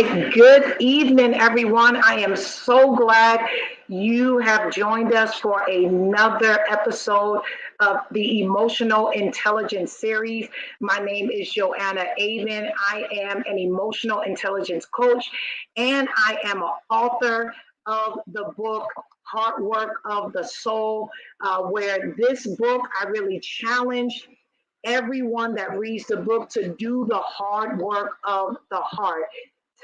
right. Good evening, everyone. I am so glad you have joined us for another episode of the Emotional Intelligence series. My name is Joanna Avon. I am an emotional intelligence coach, and I am an author of the book Hard Work of the Soul, where this book I really challenge everyone that reads the book to do the hard work of the heart.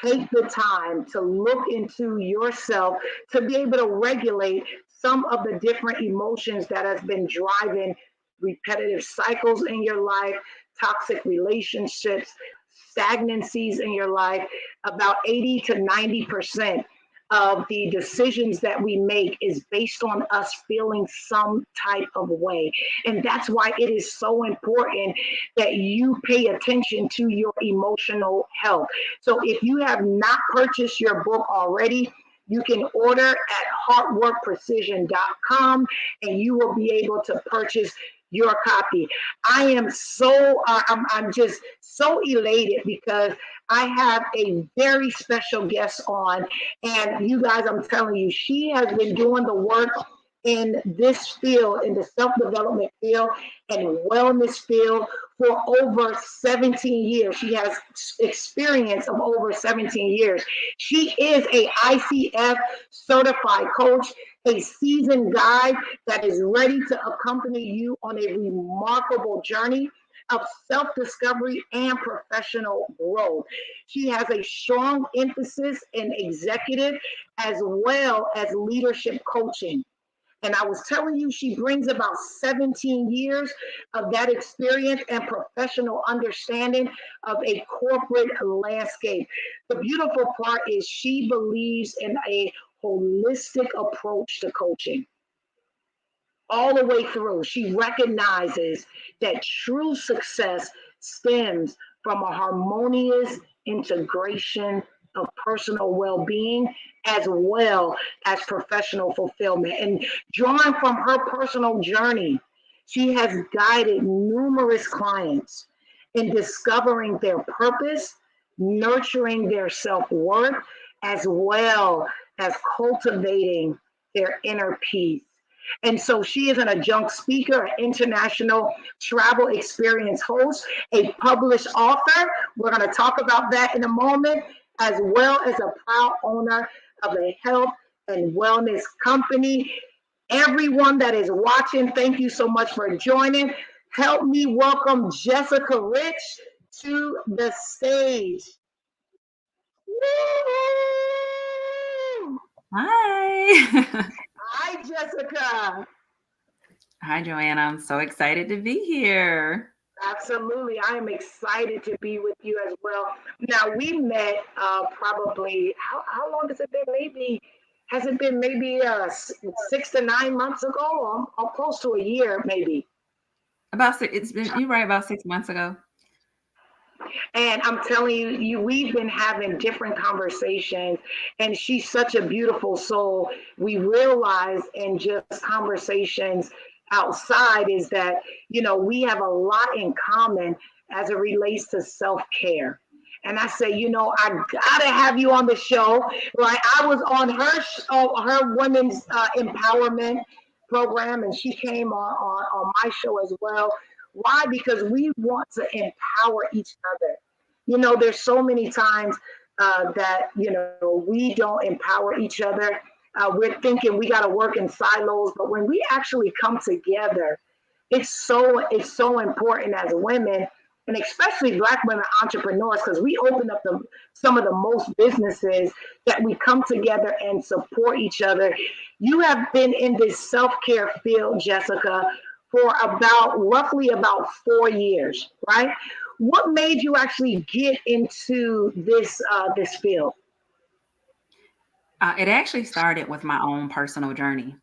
Take the time to look into yourself to be able to regulate some of the different emotions that has been driving repetitive cycles in your life, toxic relationships, stagnancies in your life. About 80 to 90% of the decisions that we make is based on us feeling some type of way. And that's why it is so important that you pay attention to your emotional health. So if you have not purchased your book already, you can order at heartworkprecision.com and you will be able to purchase your copy. I'm just so elated because I have a very special guest on. And you guys, I'm telling you, she has been doing the work in this field, in the self development field and wellness field for over 17 years. She has experience of over 17 years. She is a ICF certified coach, a seasoned guide that is ready to accompany you on a remarkable journey of self discovery and professional growth. She has a strong emphasis in executive as well as leadership coaching. And I was telling you, she brings about 17 years of that experience and professional understanding of a corporate landscape. The beautiful part is she believes in a holistic approach to coaching all the way through. She recognizes that true success stems from a harmonious integration of personal well being as well as professional fulfillment. And drawing from her personal journey, she has guided numerous clients in discovering their purpose, nurturing their self worth, as well as cultivating their inner peace. And so she is an adjunct speaker, an international travel experience host, a published author. We're going to talk about that in a moment, as well as a proud owner of a health and wellness company. Everyone that is watching, thank you so much for joining. Help me welcome Jessica Rich to the stage. Woo! Hi. Hi, Jessica. Hi, Joanna. I'm so excited to be here. Absolutely. I am excited to be with you as well. Now, we met probably, how long has it been? Has it been maybe 6 to 9 months ago or close to a year, maybe? You're right, about 6 months ago. And I'm telling you, we've been having different conversations, and she's such a beautiful soul. We realize in just conversations outside is that, we have a lot in common as it relates to self care. And I say, I gotta have you on the show. Like I was on her women's empowerment program, and she came on my show as well. Why? Because we want to empower each other. There's so many times that we don't empower each other. We're thinking we got to work in silos, but when we actually come together, it's so important as women, and especially Black women entrepreneurs, because we open up some of the most businesses that we come together and support each other. You have been in this self care field, Jessica, for roughly about 4 years, right? What made you actually get into this field? It actually started with my own personal journey.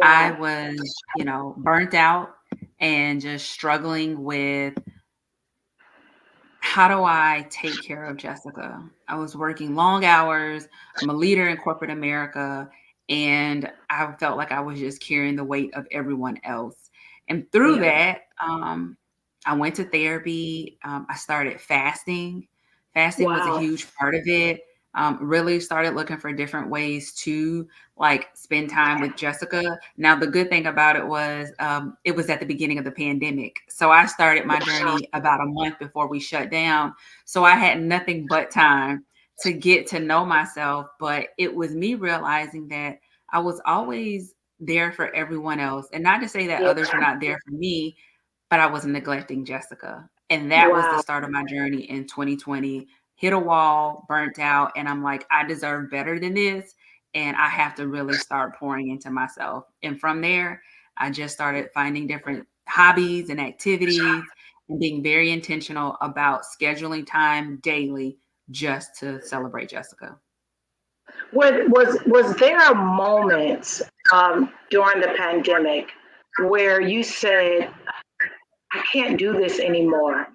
I Wow. was, burnt out and just struggling with how do I take care of Jessica? I was working long hours. I'm a leader in corporate America, and I felt like I was just carrying the weight of everyone else. And through Yeah. that, I went to therapy. I started fasting. Fasting was a Wow. huge part of it. really started looking for different ways to like spend time with Jessica. Now, the good thing about it was at the beginning of the pandemic. So I started my journey about a month before we shut down. So I had nothing but time to get to know myself. But it was me realizing that I was always there for everyone else. And not to say that Yeah. others were not there for me, but I was neglecting Jessica. And that was the Wow. start of my journey in 2020. Hit a wall, burnt out, and I'm like, I deserve better than this. And I have to really start pouring into myself. And from there, I just started finding different hobbies and activities and being very intentional about scheduling time daily just to celebrate Jessica. Was there a moment during the pandemic where you said, I can't do this anymore?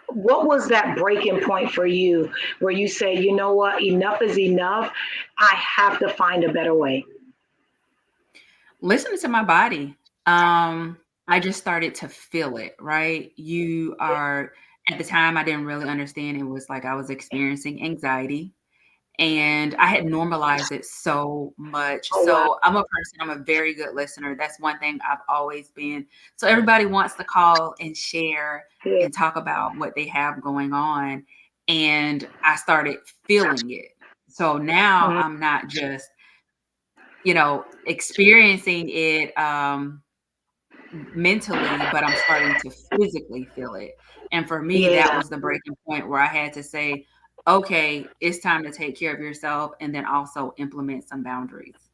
What was that breaking point for you where you say, you know what, enough is enough? I have to find a better way. Listening to my body. I just started to feel it, right? You are At the time I didn't really understand it was like I was experiencing anxiety and I had normalized it so much. Oh, wow. So I'm a very good listener. That's one thing I've always been. So everybody wants to call and share Yeah. and talk about what they have going on. And I started feeling it. So now Mhm. I'm not just, experiencing it mentally, but I'm starting to physically feel it. And for me, that Yeah. was the breaking point where I had to say, okay, it's time to take care of yourself and then also implement some boundaries.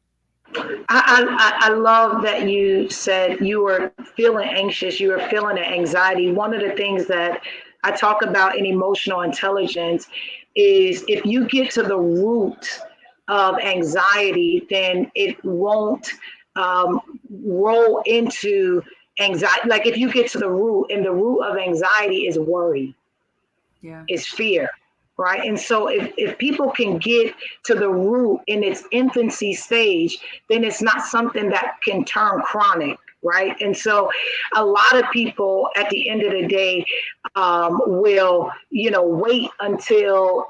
I love that you said you were feeling anxious, you were feeling the anxiety. One of the things that I talk about in emotional intelligence is if you get to the root of anxiety, then it won't um, roll into anxiety. Like if you get to the root, and the root of anxiety is worry, Yeah. is fear, right? And so if people can get to the root in its infancy stage, then it's not something that can turn chronic, right? And so a lot of people at the end of the day will, wait until,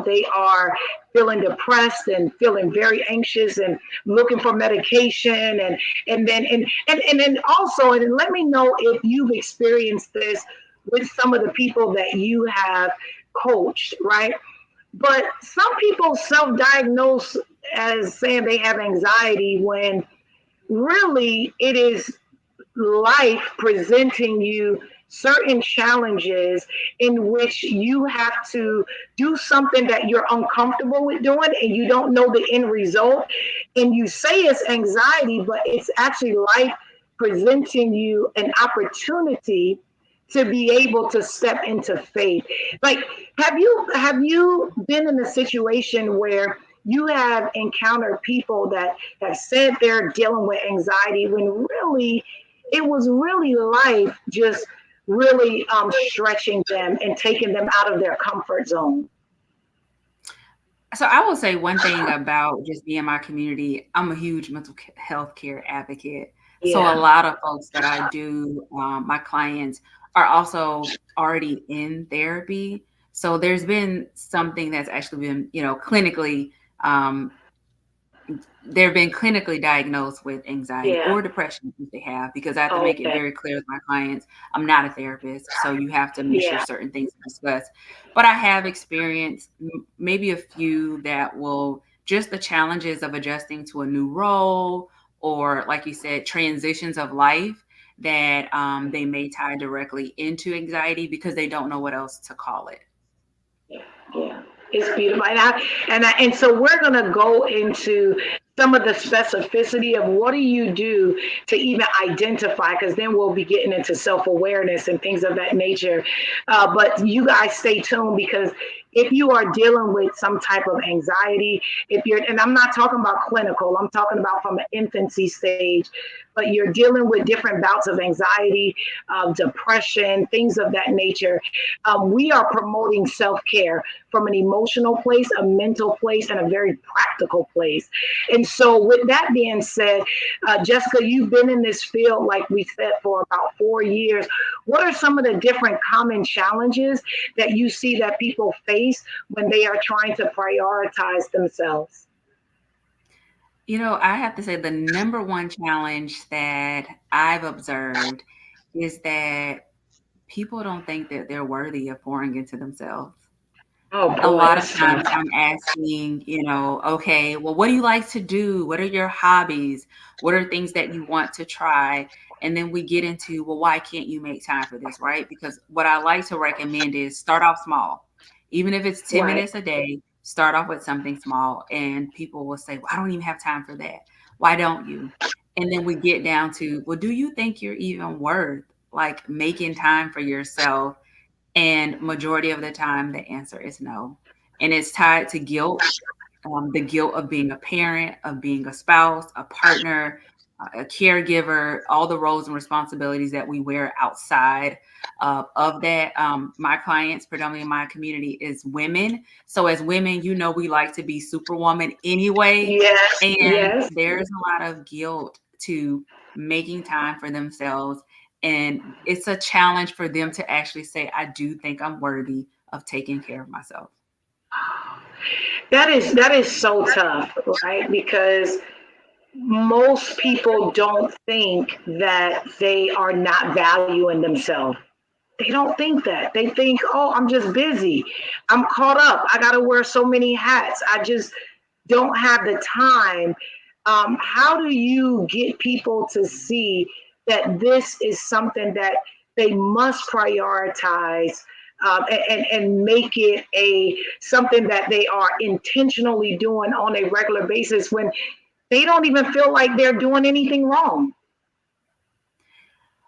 they are feeling depressed and feeling very anxious and looking for medication and then also, and let me know if you've experienced this with some of the people that you have coached, right? But some people self diagnose as saying they have anxiety when really it is life presenting you certain challenges in which you have to do something that you're uncomfortable with doing and you don't know the end result. And you say it's anxiety, but it's actually life presenting you an opportunity to be able to step into faith. Like, have you been in a situation where you have encountered people that have said they're dealing with anxiety when really it was really life just really stretching them and taking them out of their comfort zone? So I will say one thing about just being in my community, I'm a huge health care advocate. So a Yeah, lot of folks that I do, my clients are also already in therapy. So there's been something that's actually been, clinically um, they've been clinically diagnosed with anxiety yeah. or depression if they have, because I have to make it Okay. very clear with my clients, I'm not a therapist, so you have to make sure Yeah, certain things are discussed. But I have experienced maybe a few that will just the challenges of adjusting to a new role or, like you said, transitions of life that they may tie directly into anxiety because they don't know what else to call it. yeah. It's beautiful. And so we're gonna go into some of the specificity of what do you do to even identify, because then we'll be getting into self-awareness and things of that nature. But you guys stay tuned, because if you are dealing with some type of anxiety, if you're, and I'm not talking about clinical, I'm talking about from an infancy stage, but you're dealing with different bouts of anxiety, depression, things of that nature, we are promoting self care from an emotional place, a mental place, and a very practical place. And so, with that being said, Jessica, you've been in this field, like we said, for about 4 years. What are some of the different common challenges that you see that people face when they are trying to prioritize themselves? I have to say the number one challenge that I've observed is that people don't think that they're worthy of pouring into themselves. Oh A boy, lot of that's tough. times I'm asking, okay, well, what do you like to do? What are your hobbies? What are things that you want to try? And then we get into, well, why can't you make time for this, right? Because what I like to recommend is start off small. Even if it's 10 Right. minutes a day, start off with something small. And people will say, well, I don't even have time for that. Why don't you? And then we get down to, well, do you think you're even worth like making time for yourself? And majority of the time, the answer is no. And it's tied to guilt, the guilt of being a parent, of being a spouse, a partner, a caregiver, all the roles and responsibilities that we wear outside of that. My clients, predominantly in my community, is women. So as women, we like to be superwoman anyway. Yes, And yes. there's a lot of guilt to making time for themselves. And it's a challenge for them to actually say, I do think I'm worthy of taking care of myself. That is so tough, right? Because most people don't think that they are not valuing themselves. They don't think that. They think, oh, I'm just busy. I'm caught up. I got to wear so many hats. I just don't have the time. How do you get people to see that this is something that they must prioritize, and make it a something that they are intentionally doing on a regular basis when they don't even feel like they're doing anything wrong?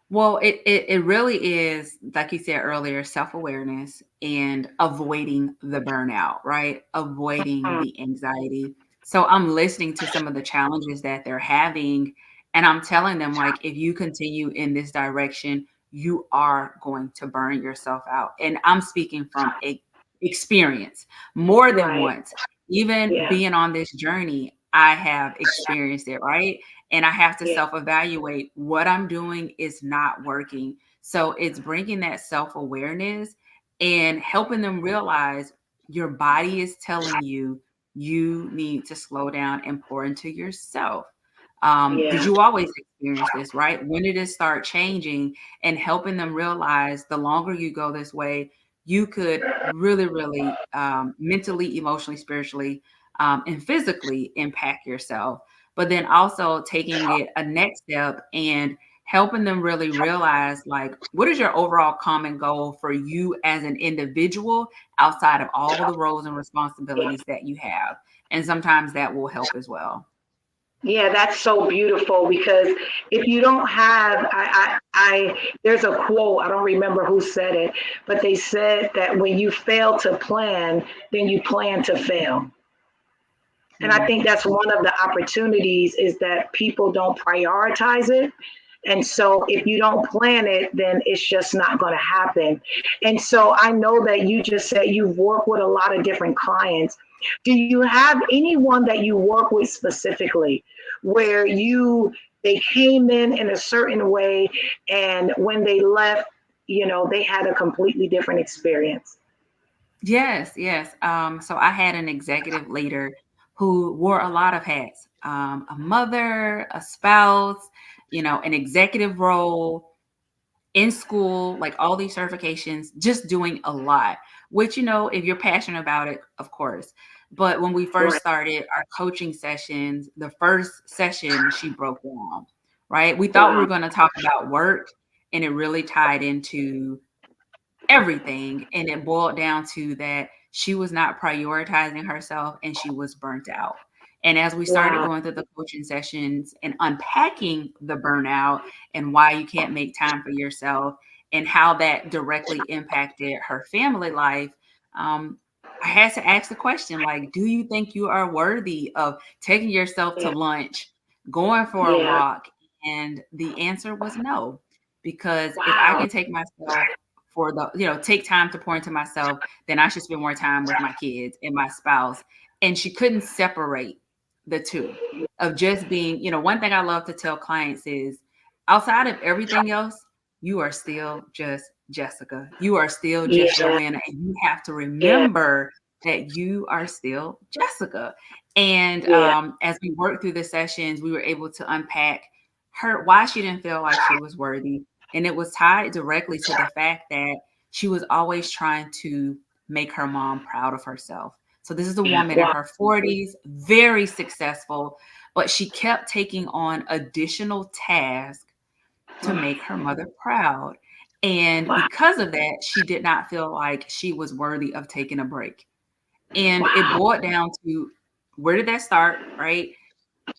Well, it really is, like you said earlier, self-awareness and avoiding the burnout, right? Avoiding Mm, the anxiety. So I'm listening to some of the challenges that they're having, and I'm telling them, like, if you continue in this direction, you are going to burn yourself out. And I'm speaking from experience more than right. once. Even Yeah. being on this journey, I have experienced it, right? And I have to Yeah. self evaluate what I'm doing is not working. So it's bringing that self awareness and helping them realize your body is telling you you need to slow down and pour into yourself. Did Yeah. you always experience this, right? When did it start changing and helping them realize the longer you go this way, you could really, really mentally, emotionally, spiritually, and physically impact yourself, but then also taking it a next step and helping them really realize like what is your overall common goal for you as an individual outside of all the roles and responsibilities that you have. And sometimes that will help as well. Yeah, that's so beautiful because if you don't have, there's a quote, I don't remember who said it, but they said that when you fail to plan, then you plan to fail. And I Mm. think that's one of the opportunities is that people don't prioritize it. And so if you don't plan it, then it's just not going to happen. And so I know that you just said you've worked with a lot of different clients. Do you have anyone that you work with specifically where they came in a certain way and when they left, they had a completely different experience? Yes, yes. So I had an executive leader who wore a lot of hats, a mother, a spouse, an executive role, in school, like all these certifications, just doing a lot, which, if you're passionate about it, of course. But when we first Right. started our coaching sessions, the first session, she broke down, right? We thought we were Wow. going to talk about work, and it really tied into everything. And it boiled down to that she was not prioritizing herself and she was burnt out. And as we started Wow. going through the coaching sessions and unpacking the burnout and why you can't make time for yourself and how that directly impacted her family life, I had to ask the question like, do you think you are worthy of taking yourself to Yeah. lunch, going for a Yeah. walk? And the answer was no, because if I Wow. can take myself for take time to pour into myself, then I should spend more time with my kids and my spouse. And she couldn't separate the two of just being, one thing I love to tell clients is outside of everything else, you are still just Jessica. You are still just Yeah, Joanna. And you have to yeah, remember that you are still Jessica. And yeah. as we worked through the sessions, we were able to unpack why she didn't feel like she was worthy. And it was tied directly to the fact that she was always trying to make her mom proud of herself. So this is a woman in Wow, her 40s, very successful, but she kept taking on additional tasks to make her mother proud. And wow, because of that, she did not feel like she was worthy of taking a break. And it wow, boiled down to, where did that start, right?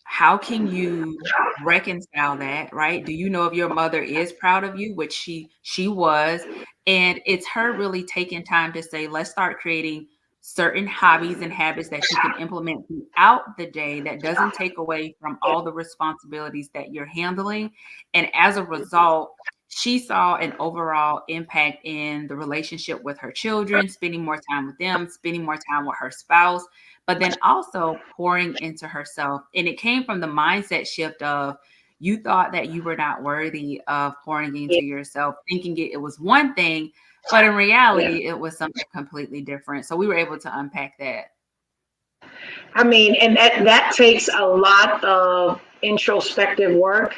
How can you reconcile that, right? Do you know if your mother is proud of you, which she was? And it's her really taking time to say, let's start creating certain hobbies and habits that you can implement throughout the day that doesn't take away from all the responsibilities that you're handling. And as a result, she saw an overall impact in the relationship with her children, spending more time with them, spending more time with her spouse, but then also pouring into herself. And it came from the mindset shift of, you thought that you were not worthy of pouring yeah, into yourself, thinking it was one thing, but in yeah. reality, it was something completely different. So we were able to unpack that. I mean, and that takes a lot of introspective work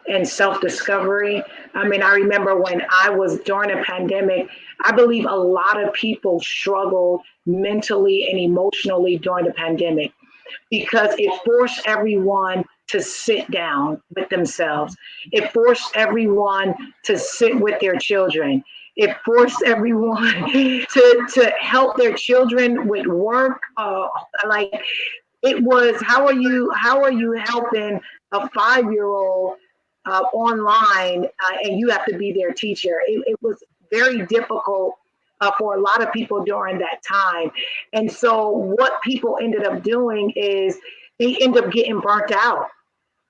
and self discovery. I mean, I remember when I was during a pandemic, I believe a lot of people struggled mentally and emotionally during the pandemic because it forced everyone to sit down with themselves. It forced everyone to sit with their children. It forced everyone to help their children with work. Like it was, how are you helping a 5 year old online and you have to be their teacher? It was very difficult for a lot of people during that time. And so what people ended up doing is they end up getting burnt out,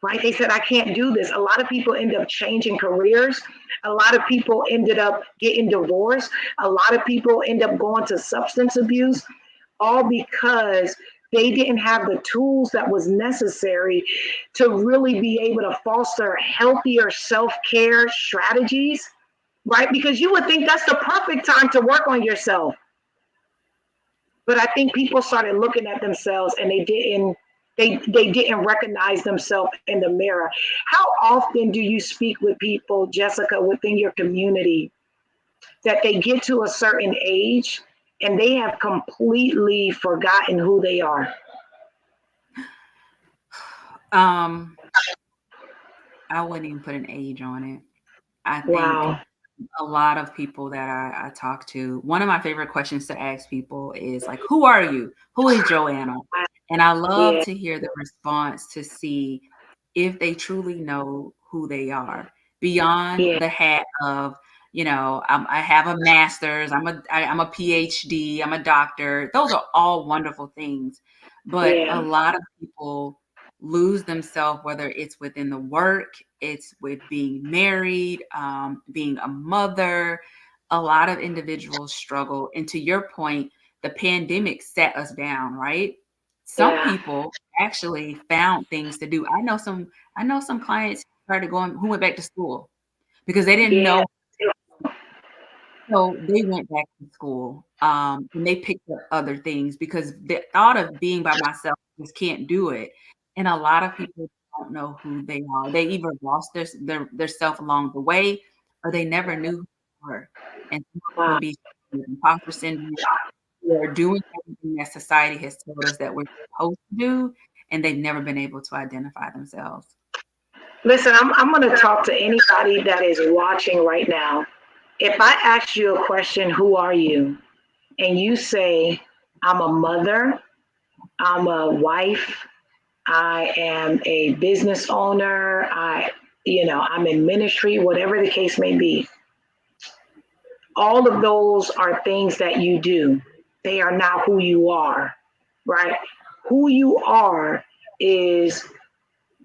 right? They said, I can't do this. A lot of people end up changing careers. A lot of people ended up getting divorced. A lot of people end up going to substance abuse, all because they didn't have the tools that was necessary to really be able to foster healthier self-care strategies, right? Because you would think that's the perfect time to work on yourself. But I think people started looking at themselves and they didn't recognize themselves in the mirror. How often do you speak with people, Jessica, within your community that they get to a certain age and they have completely forgotten who they are? Um, I wouldn't even put an age on it. I think Wow. a lot of people that I talk to, one of my favorite questions to ask people is like, who are you? Who is Joanna? And I love Yeah, to hear the response to see if they truly know who they are beyond yeah, the hat of, I have a master's, I'm a PhD, I'm a doctor. Those are all wonderful things. But a yeah, lot of people lose themselves, whether it's within the work, it's with being married, being a mother. A lot of individuals struggle. And to your point, the pandemic set us down, right? Some yeah, people actually found things to do. I know some clients started going who went back to school because they didn't yeah, know, so they went back to school, and they picked up other things because the thought of being by myself just can't do it. And a lot of people don't know who they are. They either lost their self along the way, or they never knew who they were. And some wow. can be with imposter syndrome. We're doing everything that society has told us that we're supposed to do, and they've never been able to identify themselves. Listen, I'm going to talk to anybody that is watching right now. If I ask you a question, who are you? And you say, I'm a mother, I'm a wife, I am a business owner, I'm in ministry, whatever the case may be. All of those are things that you do. They are not who you are, right? Who you are is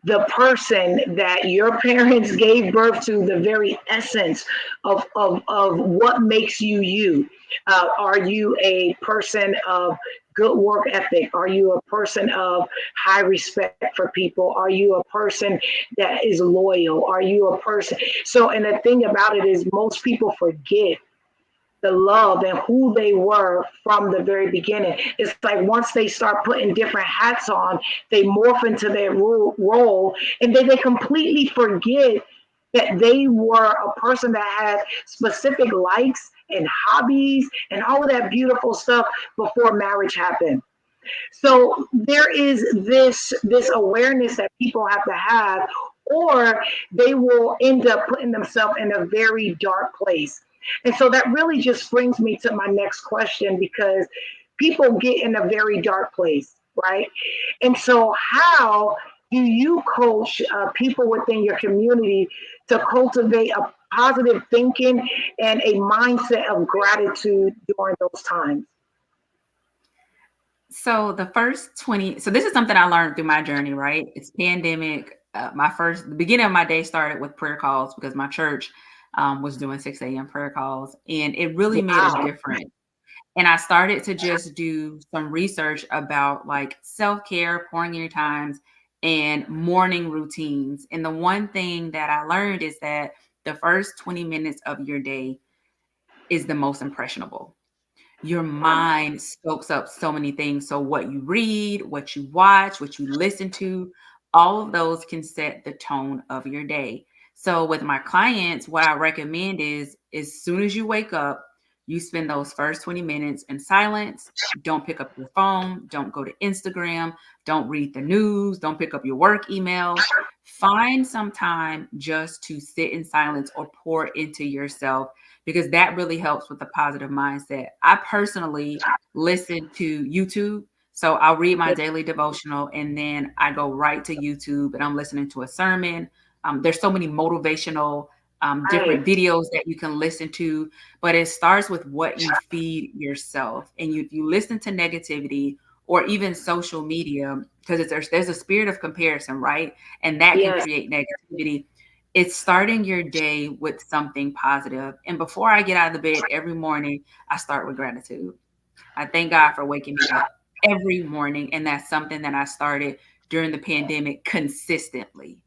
the person that your parents gave birth to, the very essence of what makes you you. Are you a person of good work ethic? Are you a person of high respect for people? Are you a person that is loyal? Are you a person? So, and the thing about it is, most people forget the love and who they were from the very beginning. It's like once they start putting different hats on, they morph into their role, and then they completely forget that they were a person that had specific likes and hobbies and all of that beautiful stuff before marriage happened. So there is this awareness that people have to have, or they will end up putting themselves in a very dark place. And so that really just brings me to my next question, because people get in a very dark place, right? And so how do you coach people within your community to cultivate a positive thinking and a mindset of gratitude during those times? So the first 20, so this is something I learned through my journey, right? It's pandemic. The beginning of my day started with prayer calls because my church was doing 6 a.m. prayer calls, and it really made a Wow. difference. And I started to just do some research about like self-care, pouring in your times, and morning routines. And the one thing that I learned is that the first 20 minutes of your day is the most impressionable. Your mind soaks up so many things. So what you read, what you watch, what you listen to, all of those can set the tone of your day. So with my clients, what I recommend is as soon as you wake up, you spend those first 20 minutes in silence. Don't pick up your phone. Don't go to Instagram. Don't read the news. Don't pick up your work email. Find some time just to sit in silence or pour into yourself, because that really helps with the positive mindset. I personally listen to YouTube. So I'll read my daily devotional and then I go right to YouTube and I'm listening to a sermon. There's so many motivational Right. different videos that you can listen to, but it starts with what you feed yourself. And if you listen to negativity or even social media, because there's a spirit of comparison, right? And that can Yes. create negativity. It's starting your day with something positive. And before I get out of the bed every morning, I start with gratitude. I thank God for waking me up every morning. And that's something that I started during the pandemic consistently.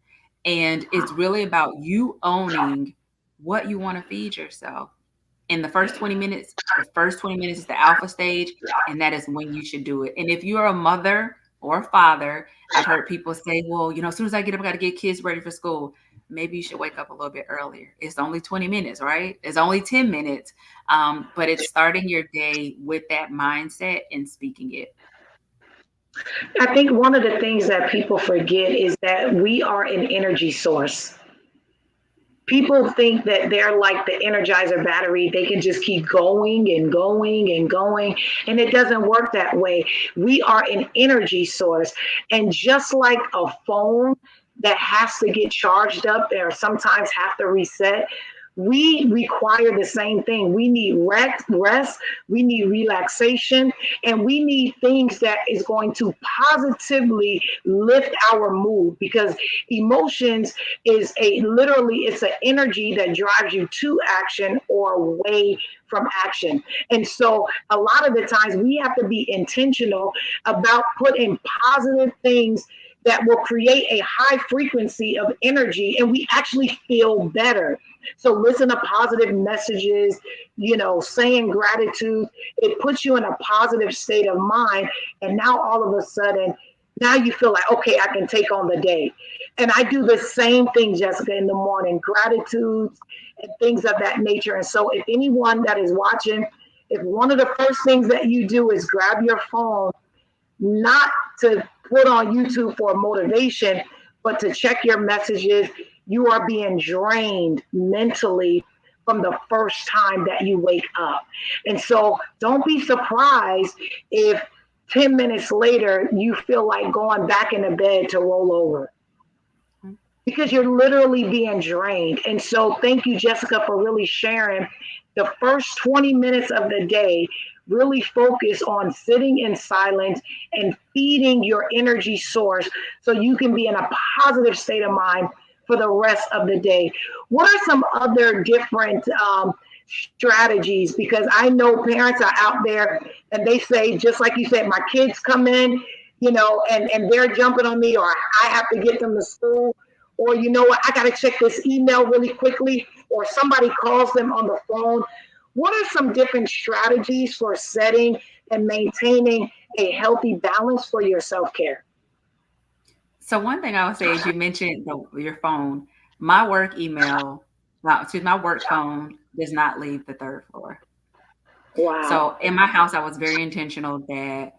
And it's really about you owning what you want to feed yourself in the first 20 minutes is the alpha stage, and that is when you should do it. And if you're a mother or a father, I've heard people say, well, as soon as I get up, I got to get kids ready for school. Maybe you should wake up a little bit earlier. It's only 20 minutes, right? It's only 10 minutes. But it's starting your day with that mindset and speaking it. I think one of the things that people forget is that we are an energy source. People think that they're like the energizer battery. They can just keep going and going and going. And it doesn't work that way. We are an energy source. And just like a phone that has to get charged up or sometimes have to reset, we require the same thing. We need rest, we need relaxation, and we need things that is going to positively lift our mood, because emotions is a literally it's an energy that drives you to action or away from action. And so a lot of the times we have to be intentional about putting positive things that will create a high frequency of energy, and we actually feel better. So listen to positive messages, saying gratitude. It puts you in a positive state of mind. And now all of a sudden, now you feel like, okay, I can take on the day. And I do the same thing, Jessica, in the morning, gratitudes and things of that nature. And so if anyone that is watching, if one of the first things that you do is grab your phone, not to put on YouTube for motivation, but to check your messages, you are being drained mentally from the first time that you wake up. And so don't be surprised if 10 minutes later you feel like going back in the bed to roll over, because you're literally being drained. And so, thank you, Jessica, for really sharing the first 20 minutes of the day. Really focus on sitting in silence and feeding your energy source so you can be in a positive state of mind for the rest of the day. What are some other different strategies, because I know parents are out there and they say, just like you said, my kids come in, and they're jumping on me, or I have to get them to school, or you know what, I got to check this email really quickly, or somebody calls them on the phone. What are some different strategies for setting and maintaining a healthy balance for your self care? So one thing I would say is you mentioned your phone. My work email, my work phone does not leave the third floor. Wow. So in my house, I was very intentional that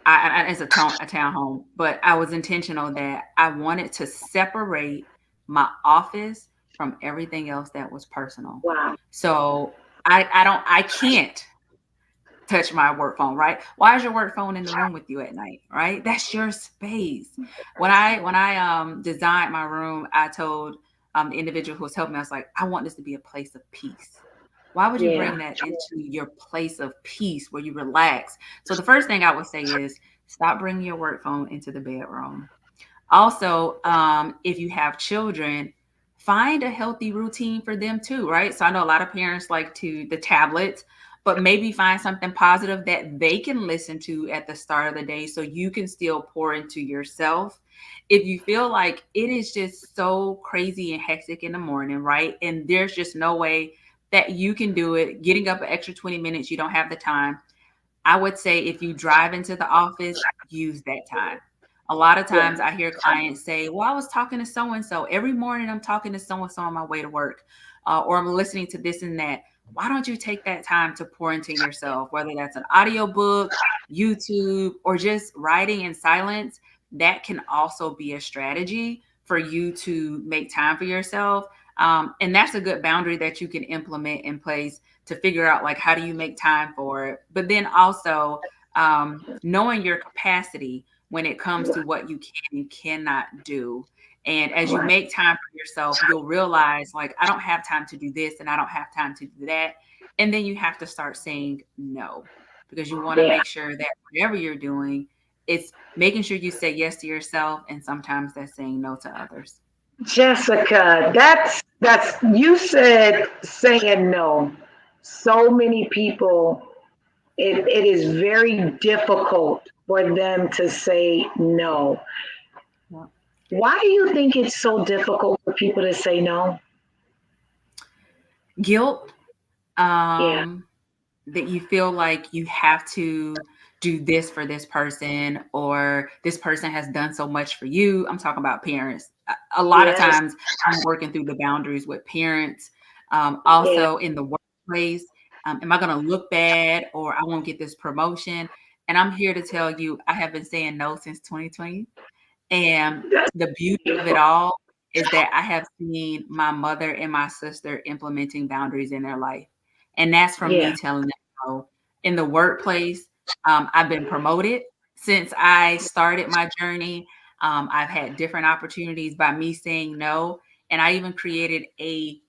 it's a townhome, but I was intentional that I wanted to separate my office from everything else that was personal. Wow. So I can't touch my work phone, right? Why is your work phone in the room with you at night, right? That's your space. When I designed my room, I told the individual who was helping me, I was like, I want this to be a place of peace. Why would you Yeah. bring that into your place of peace where you relax? So the first thing I would say is stop bringing your work phone into the bedroom. Also, if you have children, find a healthy routine for them too, right? So I know a lot of parents like to the tablets, but maybe find something positive that they can listen to at the start of the day so you can still pour into yourself. If you feel like it is just so crazy and hectic in the morning, right? And there's just no way that you can do it, getting up an extra 20 minutes, you don't have the time. I would say if you drive into the office, use that time. A lot of Yeah. times I hear clients say, well, I was talking to so and so. Every morning I'm talking to so and so on my way to work, or I'm listening to this and that. Why don't you take that time to pour into yourself, whether that's an audiobook, YouTube, or just writing in silence? That can also be a strategy for you to make time for yourself. And that's a good boundary that you can implement in place to figure out like how do you make time for it, but then also knowing your capacity when it comes to what you can and cannot do. And as you Right. make time for yourself, you'll realize like I don't have time to do this and I don't have time to do that, and then you have to start saying no, because you want to Yeah. make sure that whatever you're doing, it's making sure you say yes to yourself, and sometimes that's saying no to others. Jessica, that's you said saying no. So many people, it is very difficult for them to say no. Yeah. Why do you think it's so difficult for people to say no? Guilt. Yeah. um that you feel like you have to do this for this person, or this person has done so much for you. I'm talking about parents. A lot of Yes. times I'm working through the boundaries with parents, Yeah. also in the workplace. Am I going to look bad, or I won't get this promotion? And I'm here to tell you, I have been saying no since 2020. And That's the beauty of it beautiful. all is that I have seen my mother and my sister implementing boundaries in their life. And that's from me Yeah. telling them no. In the workplace, I've been promoted since I started my journey. I've had different opportunities by me saying no. And I even created a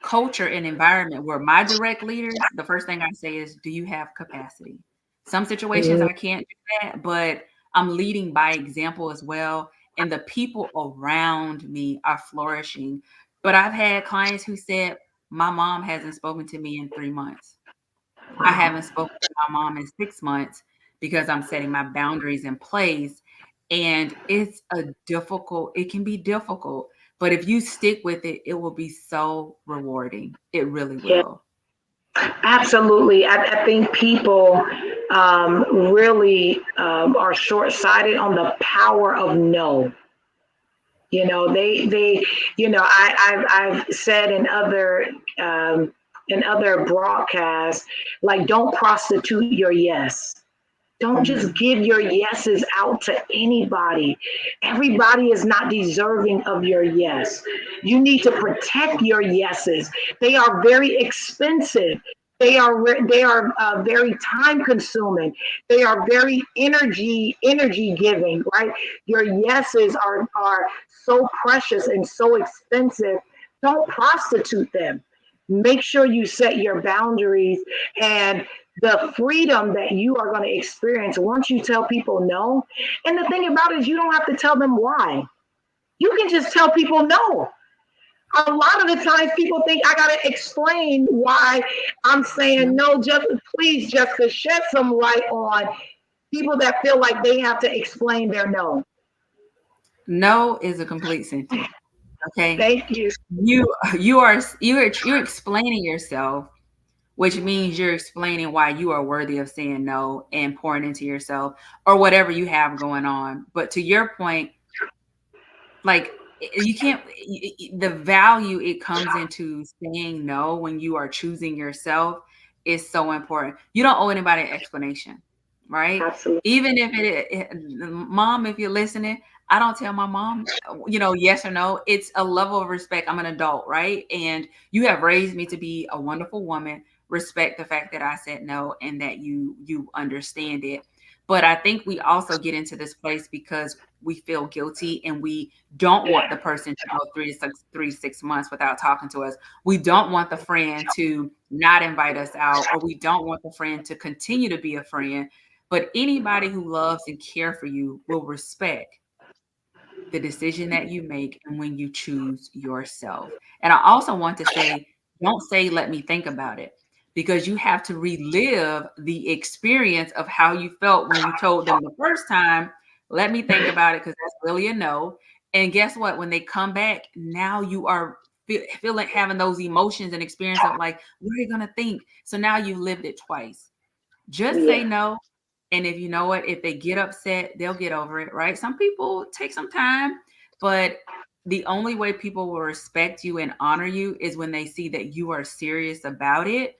culture and environment where my direct leaders, the first thing I say is, do you have capacity? Some situations Mhm. I can't do that, but I'm leading by example as well. And the people around me are flourishing. But I've had clients who said, my mom hasn't spoken to me in 3 months. I Wow. haven't spoken to my mom in 6 months because I'm setting my boundaries in place. And it can be difficult, but if you stick with it, it will be so rewarding. It really Yeah. will. Absolutely. I think people really are short sighted on the power of no. They I've said in other broadcasts, like, don't prostitute your yes. Don't just Mhm. give your yeses out to anybody. Everybody is not deserving of your yes. You need to protect your yeses. They are very expensive. They are very time consuming. They are very energy giving. Right? Your yeses are so precious and so expensive. Don't prostitute them. Make sure you set your boundaries, and the freedom that you are going to experience once you tell people no. And the thing about it is, you don't have to tell them why. You can just tell people no. A lot of the times people think I got to explain why I'm saying No, no. Just please, Jessica, shed some light on people that feel like they have to explain their no. no is a complete sentence. Okay. Thank you. You're explaining yourself, which means you're explaining why you are worthy of saying no and pouring into yourself or whatever you have going on. But to your point, like you can't the value it comes into saying no when you are choosing yourself is so important. You don't owe anybody an explanation, right? Absolutely. Even if mom, if you're listening, I don't tell my mom, yes or no. It's a level of respect. I'm an adult, right? And you have raised me to be a wonderful woman. Respect the fact that I said no and that you understand it. But I think we also get into this place because we feel guilty and we don't want the person to go 3 to 6 months without talking to us. We don't want the friend to not invite us out, or we don't want the friend to continue to be a friend. But anybody who loves and care for you will respect the decision that you make and when you choose yourself. And I also want to say, don't say, let me think about it, because you have to relive the experience of how you felt when you told them the first time, let me think about it, because that's really a no. And guess what? When they come back, now you are feeling, having those emotions and experience of like, what are you going to think? So now you've lived it twice. Just say Yeah. no. And if you know what, if they get upset, they'll get over it, right? Some people take some time, but the only way people will respect you and honor you is when they see that you are serious about it,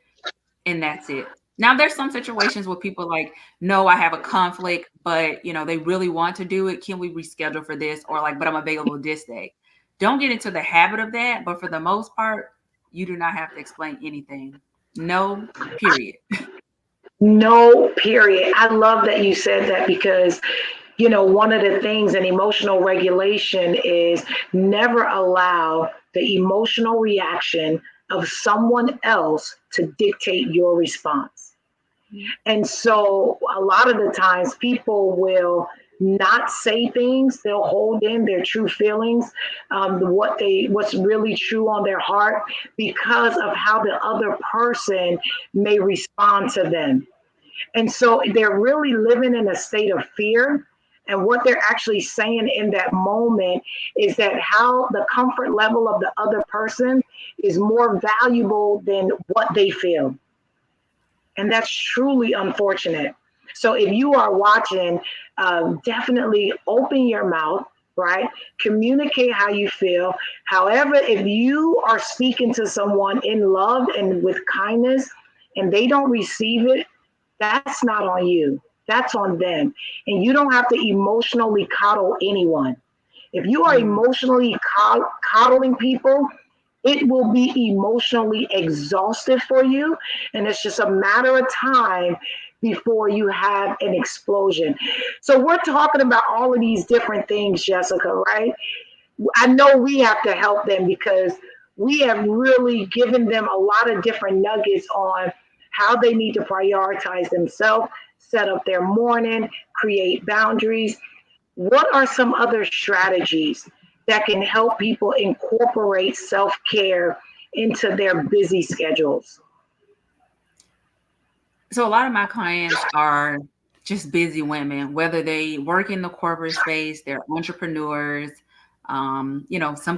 and that's it. Now, there's some situations where people like, no, I have a conflict, but they really want to do it. Can we reschedule for this? Or like, but I'm available this day. Don't get into the habit of that. But for the most part, you do not have to explain anything. No, period. No, period. I love that you said that because, one of the things in emotional regulation is never allow the emotional reaction of someone else to dictate your response. And so a lot of the times people will not say things. They'll hold in their true feelings, what's really true on their heart, because of how the other person may respond to them. And so they're really living in a state of fear. And what they're actually saying in that moment is that how the comfort level of the other person is more valuable than what they feel. And that's truly unfortunate. So if you are watching, definitely open your mouth, right? Communicate how you feel. However, if you are speaking to someone in love and with kindness and they don't receive it, that's not on you. That's on them. And you don't have to emotionally coddle anyone. If you are Mm. emotionally coddling people, it will be emotionally exhausted for you. And it's just a matter of time before you have an explosion. So, we're talking about all of these different things, Jessica, right? I know we have to help them because we have really given them a lot of different nuggets on how they need to prioritize themselves, set up their morning, create boundaries. What are some other strategies that can help people incorporate self care into their busy schedules? So a lot of my clients are just busy women, whether they work in the corporate space, they're entrepreneurs. Some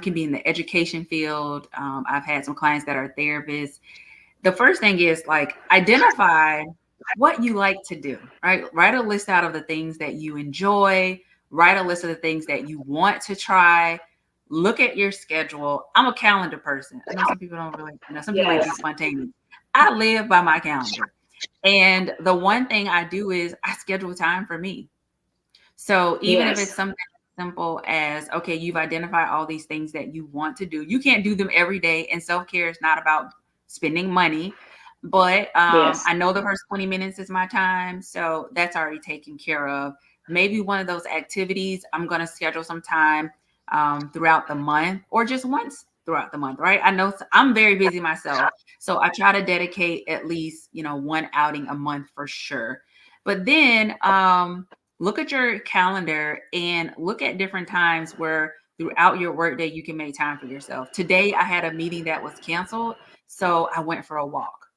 can be in the education field. I've had some clients that are therapists. The first thing is like identify what you like to do, right? Write a list out of the things that you enjoy, write a list of the things that you want to try. Look at your schedule. I'm a calendar person. I know some people don't really, some people like to be Yes, spontaneous. I live by my calendar. And the one thing I do is I schedule time for me. So even if it's yes, something as simple as, okay, you've identified all these things that you want to do, you can't do them every day. And self care is not about spending money. But yes, I know the first 20 minutes is my time. So that's already taken care of. Maybe one of those activities, I'm going to schedule some time throughout the month or just once throughout the month, right? I know I'm very busy myself. So I try to dedicate at least, one outing a month for sure. But then look at your calendar and look at different times where throughout your workday, you can make time for yourself. Today, I had a meeting that was canceled, so I went for a walk.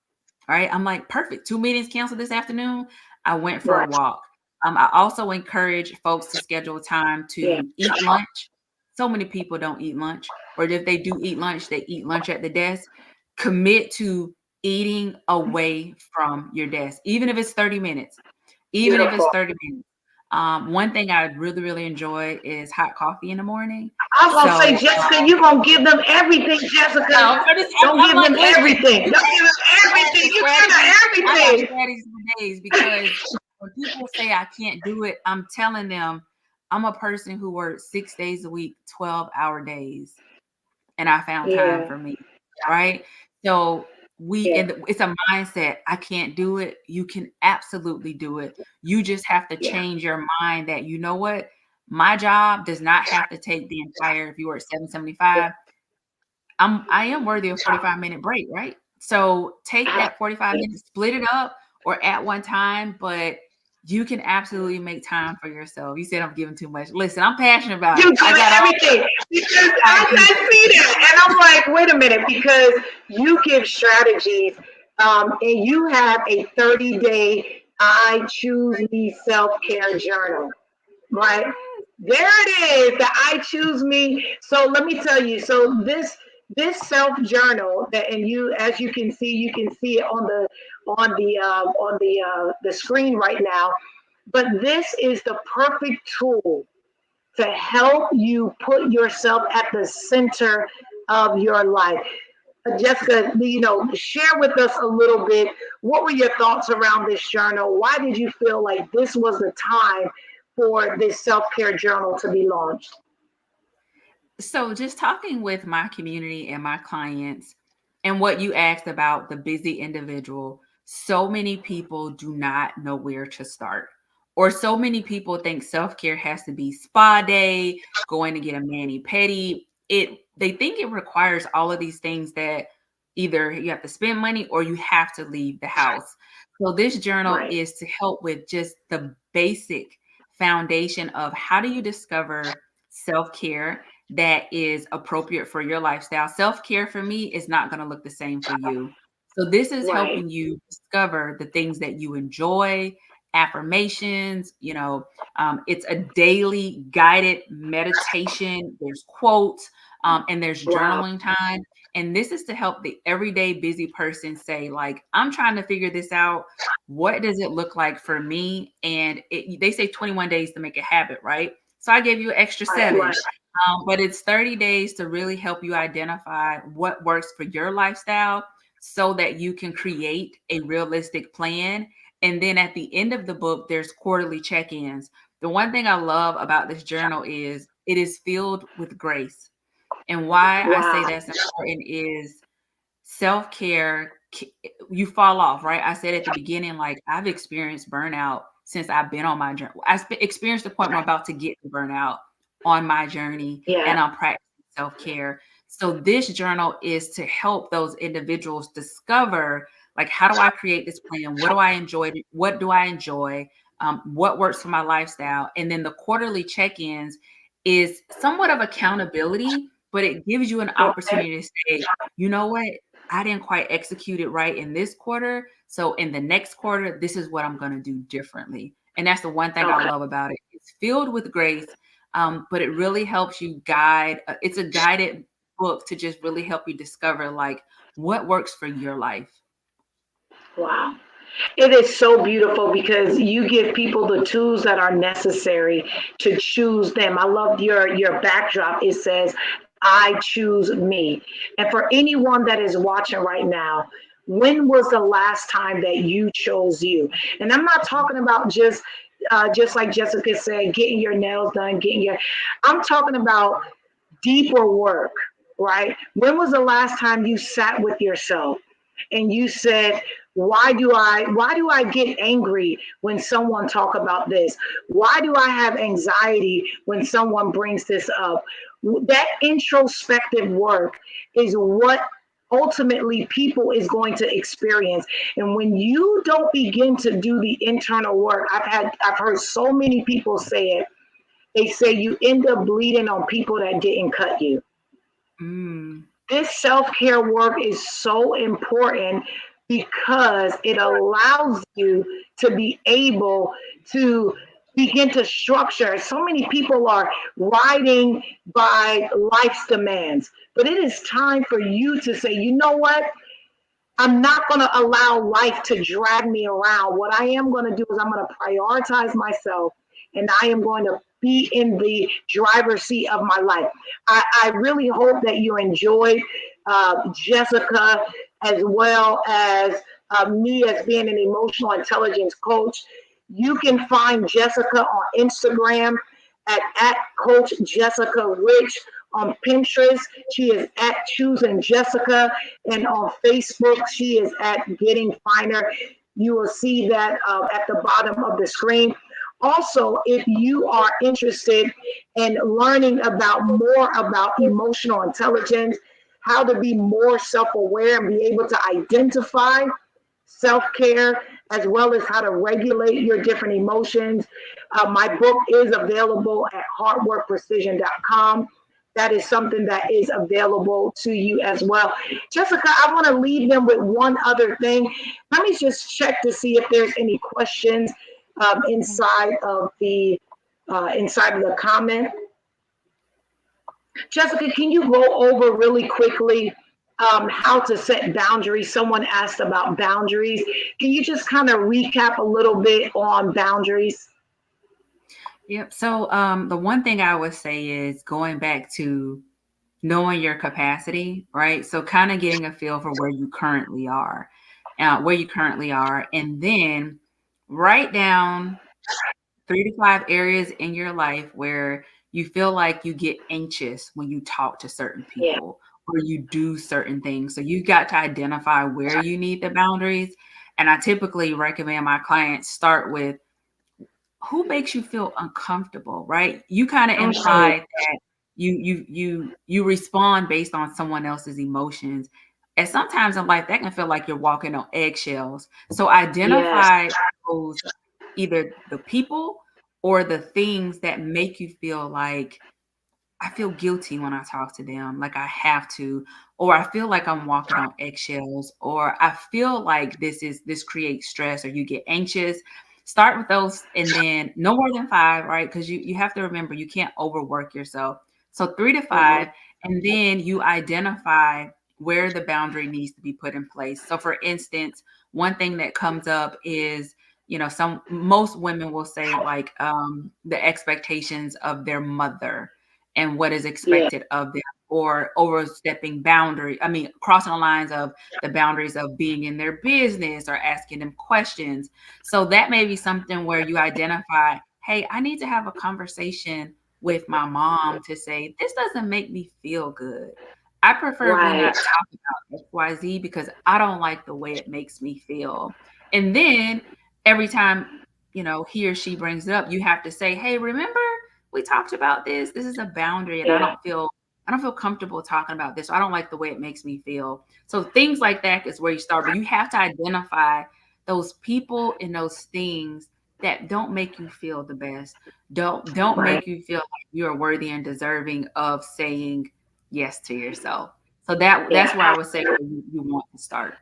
All right. I'm like, perfect. 2 meetings canceled this afternoon. I went for a Right. walk. I also encourage folks to schedule time Yeah. to eat lunch. So many people don't eat lunch, or if they do eat lunch, they eat lunch at the desk. Commit to eating away from your desk, even if it's 30 minutes, even if it's Beautiful. 30 minutes. One thing I really, really enjoy is hot coffee in the morning. I was gonna say, So Jessica, you're gonna give them everything, Jessica. I'm, just, Don't I'm give like, them listen, everything. Don't give them everything. You give them I got everything. strategies for days because when people say I can't do it, I'm telling them I'm a person who works 6 days a week, 12-hour days, and I found time Yeah. for me, right? So Yeah. and it's a mindset. I can't do it. You can absolutely do it. You just have to Yeah. change your mind that you know what, my job does not have to take the entire. If you work 775, I am worthy of 45-minute break, right? So take Yeah. that 45 minutes, split it up or at one time, but you can absolutely make time for yourself. You said I'm giving too much. Listen, I'm passionate about You it. I give got all everything because I do. I see that, and I'm like, wait a minute, because you give strategies, and you have a 30-day I choose me self care journal, right? There it is, the I choose me. So let me tell you, so this self journal that, and you, as you can see it on the screen right now. But this is the perfect tool to help you put yourself at the center of your life. Jessica, share with us a little bit. What were your thoughts around this journal? Why did you feel like this was the time for this self care journal to be launched? So, just talking with my community and my clients, and what you asked about the busy individual, so many people do not know where to start. Or so many people think self care has to be spa day, going to get a mani pedi. They think it requires all of these things that either you have to spend money or you have to leave the house. So, this journal Right, is to help with just the basic foundation of how do you discover self care that is appropriate for your lifestyle. Self care for me is not going to look the same for you. So, this is right, helping you discover the things that you enjoy, affirmations, it's a daily guided meditation, there's quotes, and there's wow, journaling time. And this is to help the everyday busy person say, like, I'm trying to figure this out. What does it look like for me? And they say 21 days to make a habit, right? So I gave you an extra right, right, 7. But it's 30 days to really help you identify what works for your lifestyle so that you can create a realistic plan. And then at the end of the book, there's quarterly check ins. The one thing I love about this journal is it is filled with grace. And why I say wow, that's important is self care, you fall off, right? I said at the beginning, like I've experienced burnout since I've been on my journey. Experienced the point where I'm about to get to burnout on my journey, yeah, and I'm practicing self care. So this journal is to help those individuals discover, like, how do I create this plan? What do I enjoy? What do I enjoy? What works for my lifestyle? And then the quarterly check-ins is somewhat of accountability, but it gives you an okay, opportunity to say, you know what? I didn't quite execute it right in this quarter. So in the next quarter, this is what I'm going to do differently. And that's the one thing I okay, love about it. It's filled with grace, but it really helps you guide. It's a guided book to just really help you discover, like, what works for your life. wow. It is so beautiful because you give people the tools that are necessary to choose them. I love your backdrop. It says, "I choose me." And for anyone that is watching right now, when was the last time that you chose you? And I'm not talking about just like Jessica said, getting your nails done, getting your. I'm talking about deeper work, right? When was the last time you sat with yourself and you said, why do I get angry when someone talk about this? Why do I have anxiety when someone brings this up? That introspective work is what ultimately people is going to experience. And when you don't begin to do the internal work, I've heard so many people say it, they say you end up bleeding on people that didn't cut you. Mm. This self care work is so important because it allows you to be able to begin to structure. So many people are riding by life's demands, but it is time for you to say, you know what? I'm not going to allow life to drag me around. What I am going to do is I'm going to prioritize myself and I am going to be in the driver's seat of my life. I really hope that you enjoyed Jessica as well as me as being an emotional intelligence coach. You can find Jessica on Instagram at Coach Jessica Rich, on Pinterest. She is at Choosing Jessica. And on Facebook, she is at Getting Finer. You will see that at the bottom of the screen. Also, if you are interested in learning about more about emotional intelligence, how to be more self aware and be able to identify self care, as well as how to regulate your different emotions. My book is available at hardworkprecision.com. That is something that is available to you as well. Jessica, I want to leave them with one other thing. Let me just check to see if there's any questions inside of the comment. Jessica, can you go over really quickly how to set boundaries? Someone asked about boundaries. Can you just kind of recap a little bit on boundaries? Yep. So the one thing I would say is going back to knowing your capacity, right? So kind of getting a feel for where you currently are, and then write down 3 to 5 areas in your life where you feel like you get anxious when you talk to certain Yeah, people or you do certain things. So you got to identify where you need the boundaries. And I typically recommend my clients start with who makes you feel uncomfortable, right? You kind of absolutely. implied that you respond based on someone else's emotions. And sometimes in life that can feel like you're walking on eggshells. So Yes, identify those, either the people or the things that make you feel like I feel guilty when I talk to them, like I have to, or I feel like I'm walking on eggshells, or I feel like this creates stress, or you get anxious. Start with those, and then no more than 5, right? Because you have to remember you can't overwork yourself. So 3 to mhm, 5, and then you identify where the boundary needs to be put in place. So for instance, one thing that comes up is, some most women will say like the expectations of their mother and what is yeah, expected of them, or overstepping boundary. I mean, crossing the lines of the boundaries of being in their business or asking them questions. So that may be something where you identify, hey, I need to have a conversation with my mom to say, this doesn't make me feel good. I prefer if we right, not talk about XYZ because I don't like the way it makes me feel. And then every time, he or she brings it up, you have to say, hey, remember we talked about this. This is a boundary, and yeah, I don't feel comfortable talking about this. I don't like the way it makes me feel. So things like that is where you start, but you have to identify those people and those things that don't make you feel the best. Don't right, make you feel like you are worthy and deserving of saying yes to yourself. So that's where I yeah. would say where you want to start.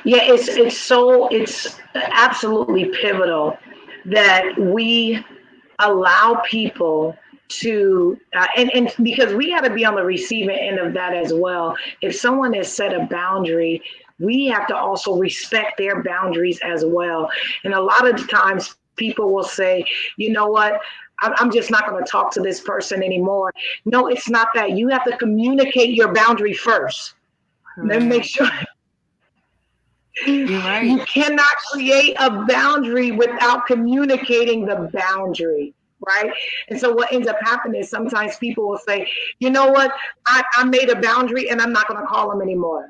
Yeah, it's absolutely pivotal that we allow people to and because we got to be on the receiving end of that as well. If someone has set a boundary, we have to also respect their boundaries as well. And a lot of times people will say, you know what, I'm just not going to talk to this person anymore. No, it's not that. You have to communicate your boundary first. Let me make Correct. sure. You're You right. cannot create a boundary without communicating the boundary, right? And so what ends up happening is sometimes people will say, you know what, I made a boundary and I'm not going to call them anymore.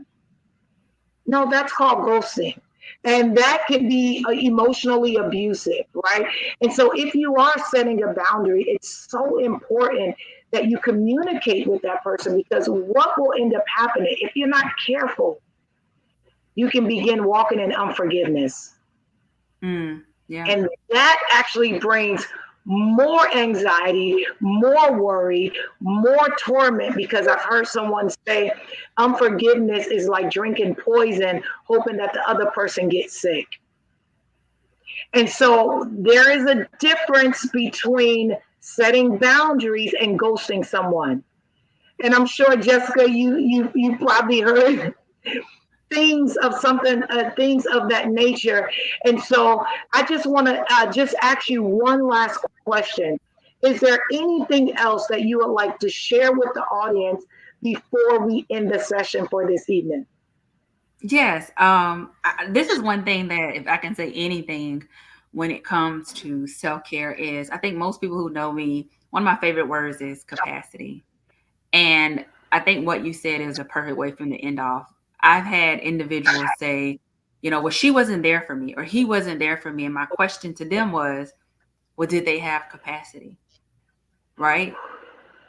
No, that's called ghosting. And that can be emotionally abusive, right? And so if you are setting a boundary, it's so important that you communicate with that person, because what will end up happening if you're not careful, you can begin walking in unforgiveness. Mm, yeah. And that actually brings more anxiety, more worry, more torment, because I've heard someone say unforgiveness is like drinking poison, hoping that the other person gets sick. And so there is a difference between setting boundaries and ghosting someone. And I'm sure, Jessica, you probably heard things of that nature. And so I just want to just ask you one last question. Is there anything else that you would like to share with the audience before we end the session for this evening? Yes. This is one thing that, if I can say anything when it comes to self care, is I think most people who know me, one of my favorite words is capacity. And I think what you said is a perfect way for me to end off. I've had individuals say, well, she wasn't there for me or he wasn't there for me. And my question to them was, well, did they have capacity? Right?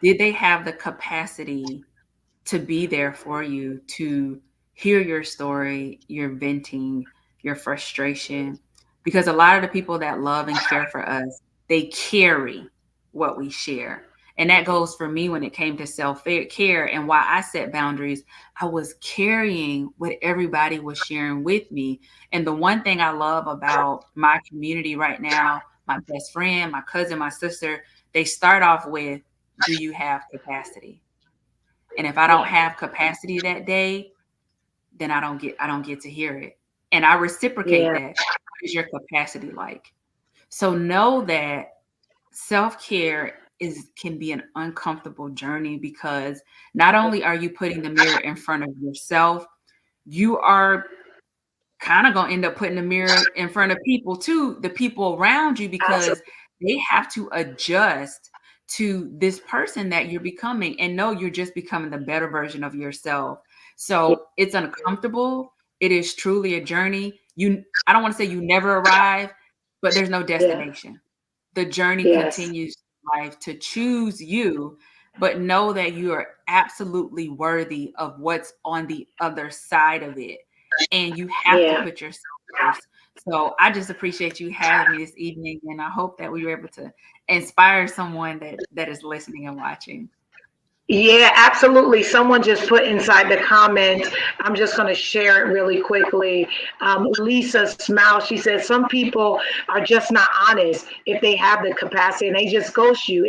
Did they have the capacity to be there for you, to hear your story, your venting, your frustration? Because a lot of the people that love and care for us, they carry what we share. And that goes for me when it came to self care and why I set boundaries. I was carrying what everybody was sharing with me. And the one thing I love about my community right now, my best friend, my cousin, my sister, they start off with, do you have capacity? And if I don't Yeah, have capacity that day, then I don't get to hear it. And I reciprocate yeah, that. What is your capacity like? So know that self-care is can be an uncomfortable journey, because not only are you putting the mirror in front of yourself, you are kind of going to end up putting the mirror in front of people too, the people around you, because absolutely. they have to adjust to this person that you're becoming, and know you're just becoming the better version of yourself. So it's uncomfortable. It is truly a journey. I don't want to say you never arrive, but there's no Yeah, destination. The journey yes, continues in life to choose you, but know that you are absolutely worthy of what's on the other side of it. And you have to yeah. put yourself first. So I just appreciate you having me this evening, and I hope that we were able to inspire someone that is listening and watching. Yeah, absolutely. Someone just put inside the comments, I'm just going to share it really quickly. Lisa Smile, she says, some people are just not honest if they have the capacity and they just ghost you.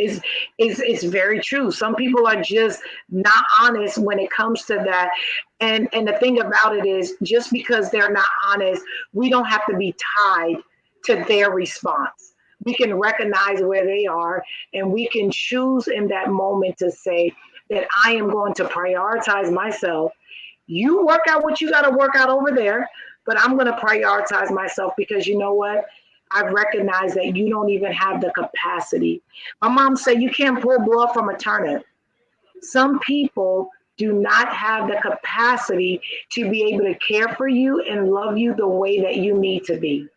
It's very true. Some people are just not honest when it comes to that. And the thing about it is, just because they're not honest, we don't have to be tied to their response. We can recognize where they are, and we can choose in that moment to say that I am going to prioritize myself. You work out what you got to work out over there, but I'm going to prioritize myself, because you know what? I've recognized that you don't even have the capacity. My mom said you can't pull blood from a turnip. Some people do not have the capacity to be able to care for you and love you the way that you need to be,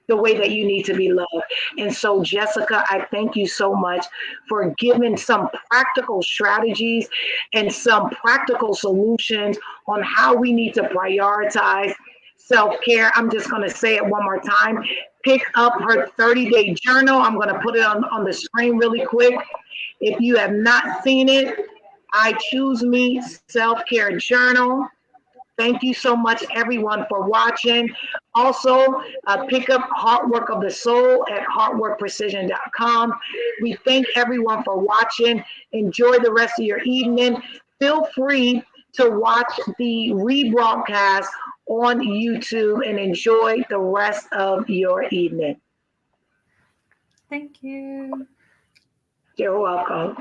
the way that you need to be loved. And so, Jessica, I thank you so much for giving some practical strategies and some practical solutions on how we need to prioritize self care. I'm just going to say it one more time. Pick up her 30-day journal. I'm going to put it on the screen really quick. If you have not seen it, I Choose Me Self Care Journal. Thank you so much, everyone, for watching. Also, pick up Heartwork of the Soul at heartworkprecision.com. We thank everyone for watching. Enjoy the rest of your evening. Feel free to watch the rebroadcast on YouTube and enjoy the rest of your evening. Thank you. You're welcome.